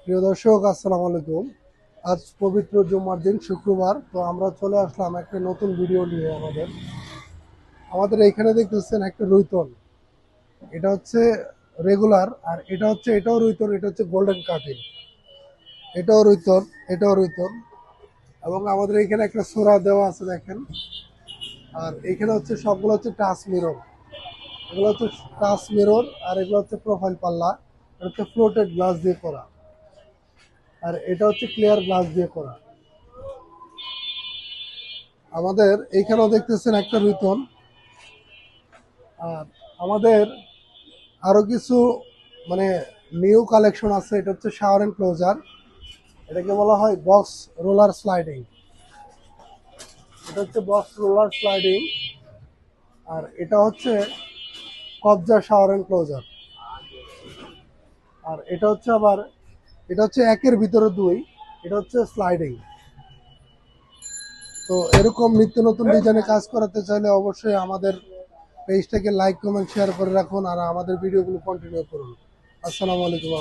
প্রিয় দর্শক, আসসালামু আলাইকুম। আজ পবিত্র জুম্মার দিন, শুক্রবার। তো আমরা চলে আসলাম একটা নতুন ভিডিও নিয়ে। আমাদের এইখানে দেখতেছেন একটা রুইতল। এটা হচ্ছে রেগুলার, আর এটাও রুইতল। এটা হচ্ছে গোল্ডেন কাটিং। এটাও রুইতল, এটাও রুইতল। এবং আমাদের এইখানে একটা সোরা দেওয়া আছে, দেখেন। আর এখানে হচ্ছে সবগুলো হচ্ছে টাচ মিরর। এগুলো হচ্ছে টাচ মিরর, আর এগুলো হচ্ছে প্রোফাইল পাল্লা। এটা হচ্ছে ফ্লোটেড গ্লাস দিয়ে করা, আর এটা হচ্ছে ক্লিয়ার গ্লাস দিয়ে করা। আমাদের এইখানেও দেখতেছেন একটা রুইতল। আর আমাদের আরো কিছু মানে নিউ কালেকশন আছে। এটা হচ্ছে শাওয়ার এন্ড ক্লোজার। এটাকে বলা হয় বক্স রোলার স্লাইডিং। এটা হচ্ছে বক্স রোলার স্লাইডিং। আর এটা হচ্ছে কবজা শাওয়ার এন্ড ক্লোজার। আর এটা হচ্ছে একের ভিতরে দুই। এটা হচ্ছে স্লাইডিং। তো এরকম নিত্য নতুন ডিজাইনে কাজ করাতে চাইলে অবশ্যই আমাদের পেজটাকে লাইক কমেন্ট শেয়ার করে রাখুন, আর আমাদের ভিডিওগুলো কন্টিনিউ করুন। আসসালামু আলাইকুম।